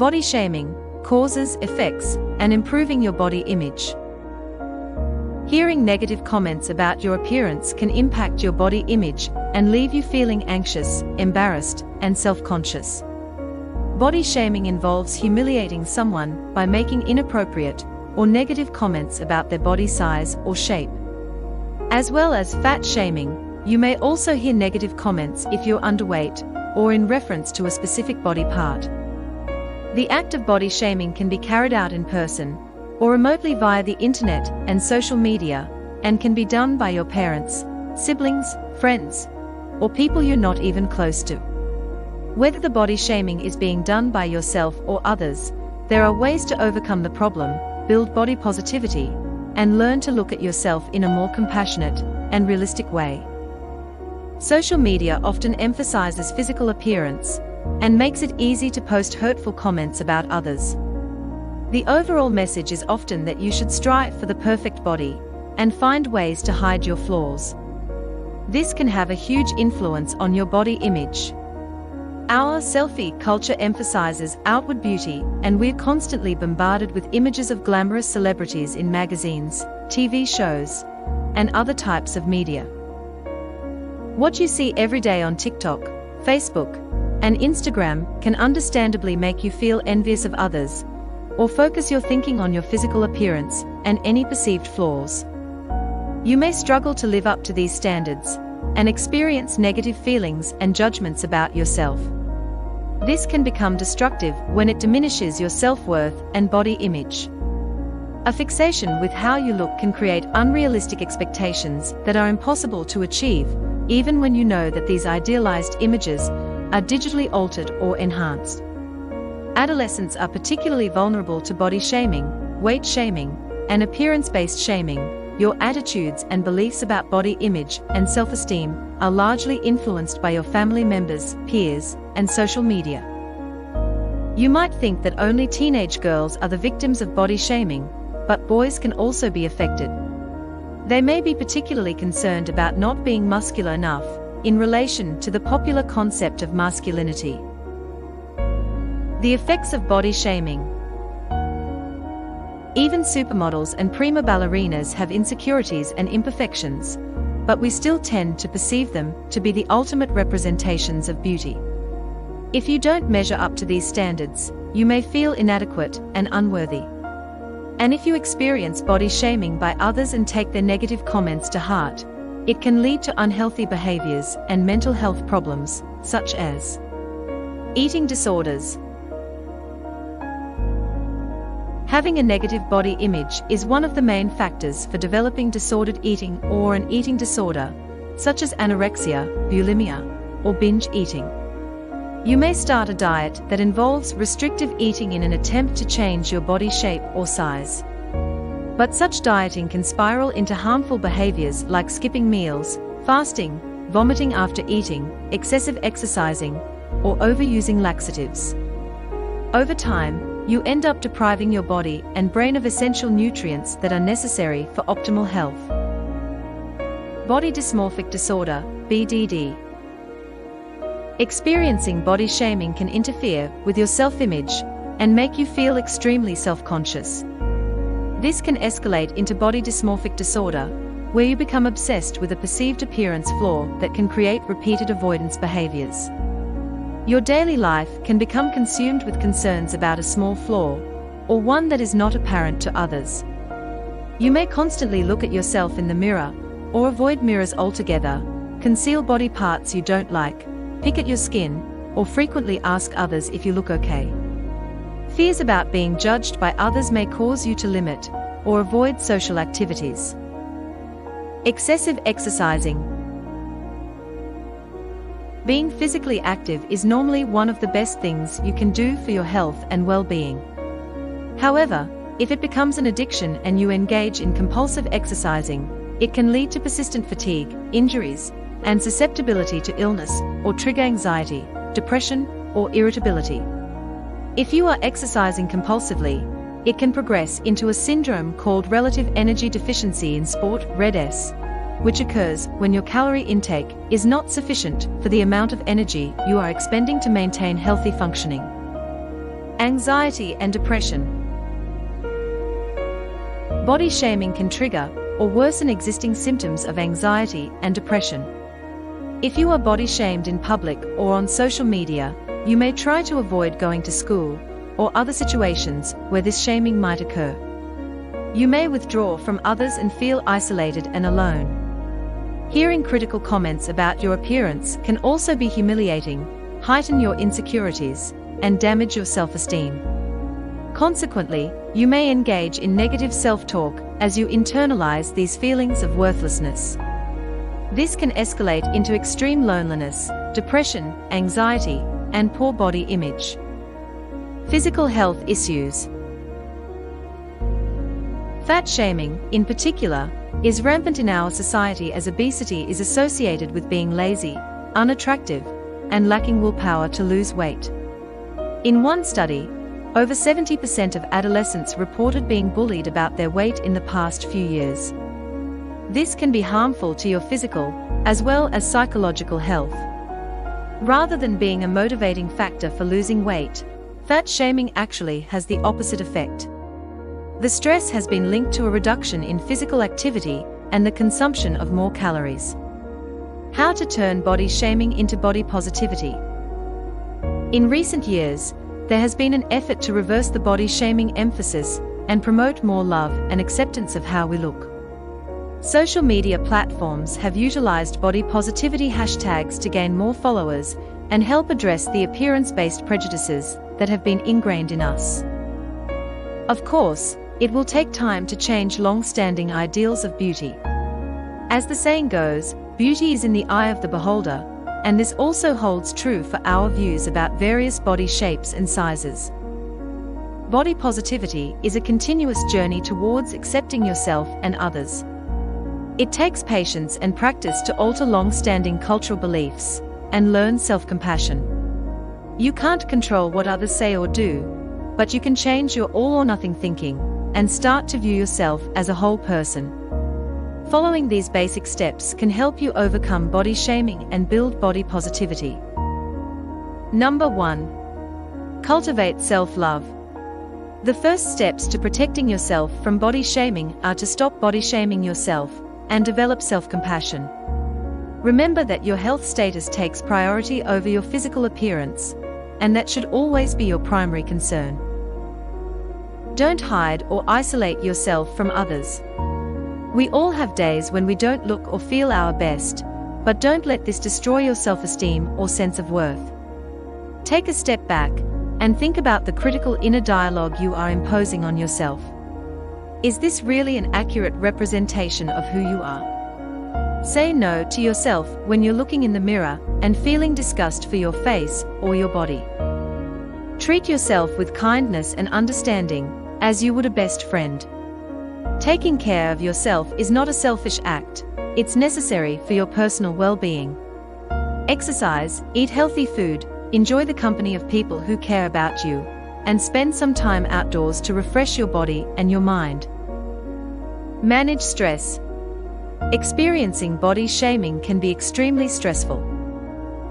Body shaming: causes, effects, and improving your body image. Hearing negative comments about your appearance can impact your body image and leave you feeling anxious, embarrassed, and self-conscious. Body shaming involves humiliating someone by making inappropriate or negative comments about their body size or shape. As well as fat shaming, you may also hear negative comments if you're underweight or in reference to a specific body part. The act of body shaming can be carried out in person or remotely via the internet and social media, and can be done by your parents, siblings, friends, or people you're not even close to. Whether the body shaming is being done by yourself or others, there are ways to overcome the problem, build body positivity, and learn to look at yourself in a more compassionate and realistic way. Social media often emphasizes physical appearance and makes it easy to post hurtful comments about others. The overall message is often that you should strive for the perfect body and find ways to hide your flaws. This can have a huge influence on your body image. Our selfie culture emphasizes outward beauty, and we're constantly bombarded with images of glamorous celebrities in magazines, TV shows, and other types of media. What you see every day on TikTok, Facebook, and Instagram can understandably make you feel envious of others, or focus your thinking on your physical appearance and any perceived flaws. You may struggle to live up to these standards and experience negative feelings and judgments about yourself. This can become destructive when it diminishes your self-worth and body image. A fixation with how you look can create unrealistic expectations that are impossible to achieve, even when you know that these idealized images are digitally altered or enhanced. Adolescents are particularly vulnerable to body shaming, weight shaming, and appearance-based shaming. Your attitudes and beliefs about body image and self-esteem are largely influenced by your family members, peers, and social media. You might think that only teenage girls are the victims of body shaming, but boys can also be affected. They may be particularly concerned about not being muscular enough in relation to the popular concept of masculinity. The effects of body shaming. Even supermodels and prima ballerinas have insecurities and imperfections, but we still tend to perceive them to be the ultimate representations of beauty. If you don't measure up to these standards, you may feel inadequate and unworthy. And if you experience body shaming by others and take their negative comments to heart, it can lead to unhealthy behaviors and mental health problems, such as eating disorders. Having a negative body image is one of the main factors for developing disordered eating or an eating disorder, such as anorexia, bulimia, or binge eating. You may start a diet that involves restrictive eating in an attempt to change your body shape or size. But such dieting can spiral into harmful behaviors like skipping meals, fasting, vomiting after eating, excessive exercising, or overusing laxatives. Over time, you end up depriving your body and brain of essential nutrients that are necessary for optimal health. Body dysmorphic disorder, BDD. Experiencing body shaming can interfere with your self-image and make you feel extremely self-conscious. This can escalate into body dysmorphic disorder, where you become obsessed with a perceived appearance flaw that can create repeated avoidance behaviors. Your daily life can become consumed with concerns about a small flaw, or one that is not apparent to others. You may constantly look at yourself in the mirror, or avoid mirrors altogether, conceal body parts you don't like, pick at your skin, or frequently ask others if you look okay. Fears about being judged by others may cause you to limit or avoid social activities. Excessive exercising. Being physically active is normally one of the best things you can do for your health and well-being. However, if it becomes an addiction and you engage in compulsive exercising, it can lead to persistent fatigue, injuries, and susceptibility to illness, or trigger anxiety, depression, or irritability. If you are exercising compulsively, it can progress into a syndrome called relative energy deficiency in sport, RED-S, which occurs when your calorie intake is not sufficient for the amount of energy you are expending to maintain healthy functioning. Anxiety and depression. Body shaming can trigger or worsen existing symptoms of anxiety and depression. If you are body shamed in public or on social media, you may try to avoid going to school or other situations where this shaming might occur. You may withdraw from others and feel isolated and alone. Hearing critical comments about your appearance can also be humiliating, heighten your insecurities, and damage your self-esteem. Consequently, you may engage in negative self-talk as you internalize these feelings of worthlessness. This can escalate into extreme loneliness, depression, anxiety, and poor body image. Physical health issues. Fat shaming, in particular, is rampant in our society as obesity is associated with being lazy, unattractive, and lacking willpower to lose weight. In one study, over 70% of adolescents reported being bullied about their weight in the past few years. This can be harmful to your physical, as well as psychological health. Rather than being a motivating factor for losing weight, fat shaming actually has the opposite effect. The stress has been linked to a reduction in physical activity and the consumption of more calories. How to turn body shaming into body positivity. In recent years, there has been an effort to reverse the body shaming emphasis and promote more love and acceptance of how we look. Social media platforms have utilized body positivity hashtags to gain more followers and help address the appearance-based prejudices that have been ingrained in us. Of course, it will take time to change long-standing ideals of beauty. As the saying goes, beauty is in the eye of the beholder, and this also holds true for our views about various body shapes and sizes. Body positivity is a continuous journey towards accepting yourself and others. It takes patience and practice to alter long-standing cultural beliefs and learn self-compassion. You can't control what others say or do, but you can change your all-or-nothing thinking and start to view yourself as a whole person. Following these basic steps can help you overcome body shaming and build body positivity. Number 1. Cultivate self-love. The first steps to protecting yourself from body shaming are to stop body shaming yourself and develop self-compassion. Remember that your health status takes priority over your physical appearance, and that should always be your primary concern. Don't hide or isolate yourself from others. We all have days when we don't look or feel our best, but don't let this destroy your self-esteem or sense of worth. Take a step back and think about the critical inner dialogue you are imposing on yourself. Is this really an accurate representation of who you are? Say no to yourself when you're looking in the mirror and feeling disgust for your face or your body. Treat yourself with kindness and understanding, as you would a best friend. Taking care of yourself is not a selfish act, it's necessary for your personal well-being. Exercise, eat healthy food, enjoy the company of people who care about you, and spend some time outdoors to refresh your body and your mind. Manage stress. Experiencing body shaming can be extremely stressful.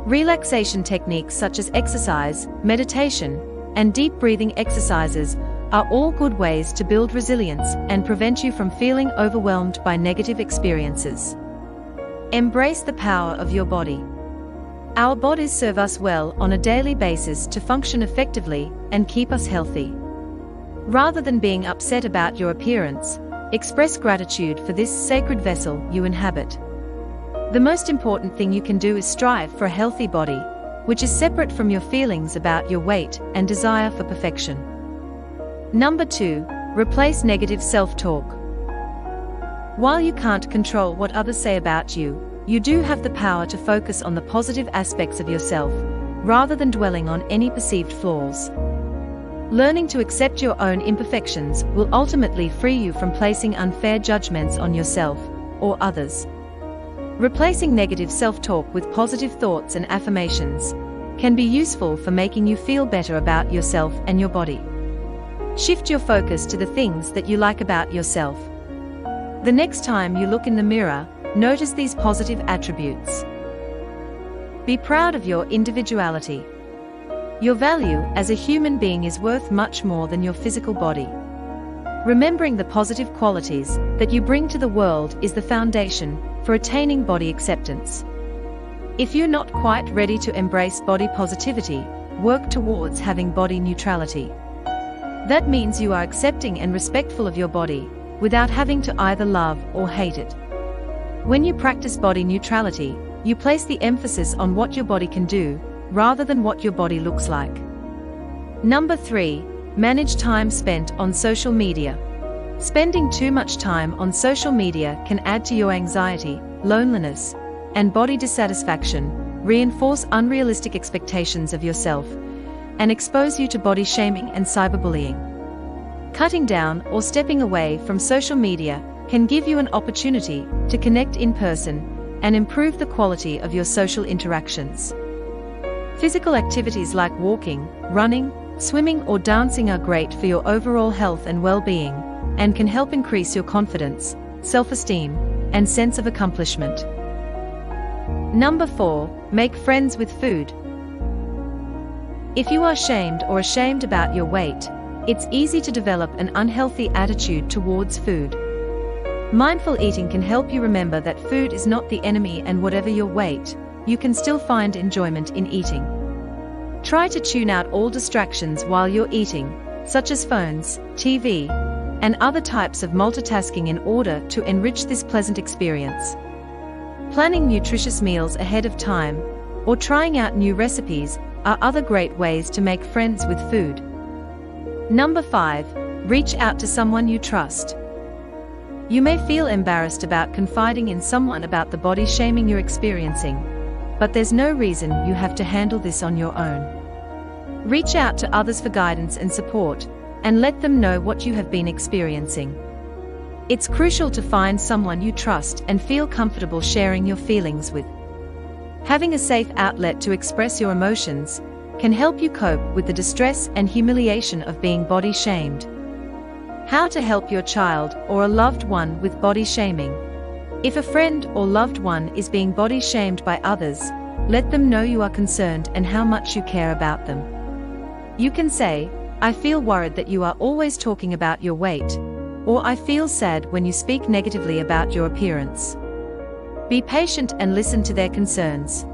Relaxation techniques such as exercise, meditation, and deep breathing exercises are all good ways to build resilience and prevent you from feeling overwhelmed by negative experiences. Embrace the power of your body. Our bodies serve us well on a daily basis to function effectively and keep us healthy. Rather than being upset about your appearance, express gratitude for this sacred vessel you inhabit. The most important thing you can do is strive for a healthy body, which is separate from your feelings about your weight and desire for perfection. Number 2. Replace negative self-talk. While you can't control what others say about you, you do have the power to focus on the positive aspects of yourself, rather than dwelling on any perceived flaws. Learning to accept your own imperfections will ultimately free you from placing unfair judgments on yourself or others. Replacing negative self-talk with positive thoughts and affirmations can be useful for making you feel better about yourself and your body. Shift your focus to the things that you like about yourself. The next time you look in the mirror, notice these positive attributes. Be proud of your individuality. Your value as a human being is worth much more than your physical body. Remembering the positive qualities that you bring to the world is the foundation for attaining body acceptance. If you're not quite ready to embrace body positivity, work towards having body neutrality. That means you are accepting and respectful of your body, without having to either love or hate it. When you practice body neutrality, you place the emphasis on what your body can do, rather than what your body looks like. Number 3. Manage time spent on social media. Spending too much time on social media can add to your anxiety, loneliness, and body dissatisfaction, reinforce unrealistic expectations of yourself, and expose you to body shaming and cyberbullying. Cutting down or stepping away from social media can give you an opportunity to connect in person and improve the quality of your social interactions. Physical activities like walking, running, swimming or dancing are great for your overall health and well-being, and can help increase your confidence, self-esteem, and sense of accomplishment. Number 4. Make friends with food. If you are shamed or ashamed about your weight, it's easy to develop an unhealthy attitude towards food. Mindful eating can help you remember that food is not the enemy, and whatever your weight, you can still find enjoyment in eating. Try to tune out all distractions while you're eating, such as phones, TV, and other types of multitasking in order to enrich this pleasant experience. Planning nutritious meals ahead of time, or trying out new recipes, are other great ways to make friends with food. Number 5. Reach out to someone you trust. You may feel embarrassed about confiding in someone about the body shaming you're experiencing, but there's no reason you have to handle this on your own. Reach out to others for guidance and support, and let them know what you have been experiencing. It's crucial to find someone you trust and feel comfortable sharing your feelings with. Having a safe outlet to express your emotions can help you cope with the distress and humiliation of being body shamed. How to help your child or a loved one with body shaming. If a friend or loved one is being body shamed by others, let them know you are concerned and how much you care about them. You can say, "I feel worried that you are always talking about your weight," or "I feel sad when you speak negatively about your appearance." Be patient and listen to their concerns.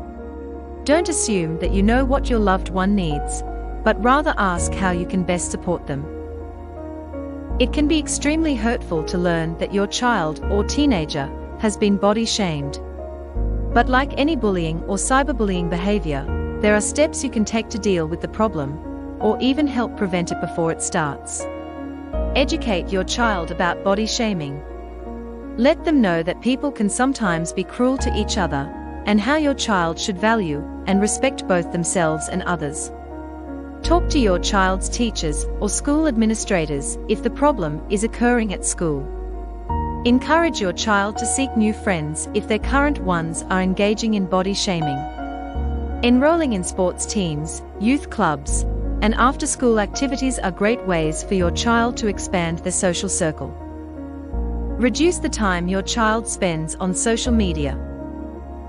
Don't assume that you know what your loved one needs, but rather ask how you can best support them. It can be extremely hurtful to learn that your child or teenager has been body shamed. But like any bullying or cyberbullying behavior, there are steps you can take to deal with the problem, or even help prevent it before it starts. Educate your child about body shaming. Let them know that people can sometimes be cruel to each other, and how your child should value and respect both themselves and others. Talk to your child's teachers or school administrators if the problem is occurring at school. Encourage your child to seek new friends if their current ones are engaging in body shaming. Enrolling in sports teams, youth clubs, and after-school activities are great ways for your child to expand their social circle. Reduce the time your child spends on social media.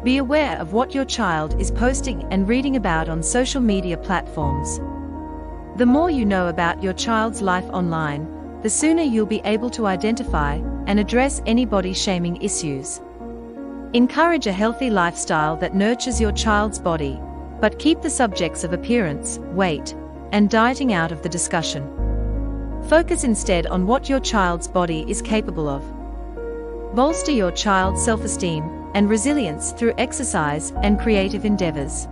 Be aware of what your child is posting and reading about on social media platforms. The more you know about your child's life online, the sooner you'll be able to identify and address any body shaming issues. Encourage a healthy lifestyle that nurtures your child's body, but keep the subjects of appearance, weight, and dieting out of the discussion. Focus instead on what your child's body is capable of. Bolster your child's self-esteem and resilience through exercise and creative endeavors.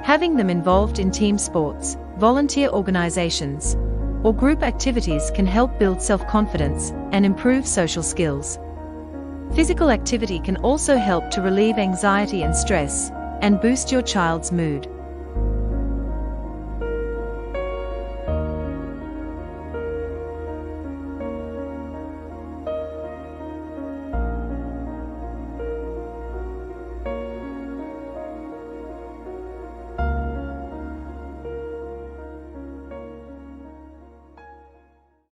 Having them involved in team sports, volunteer organizations, or group activities can help build self-confidence and improve social skills. Physical activity can also help to relieve anxiety and stress, and boost your child's mood.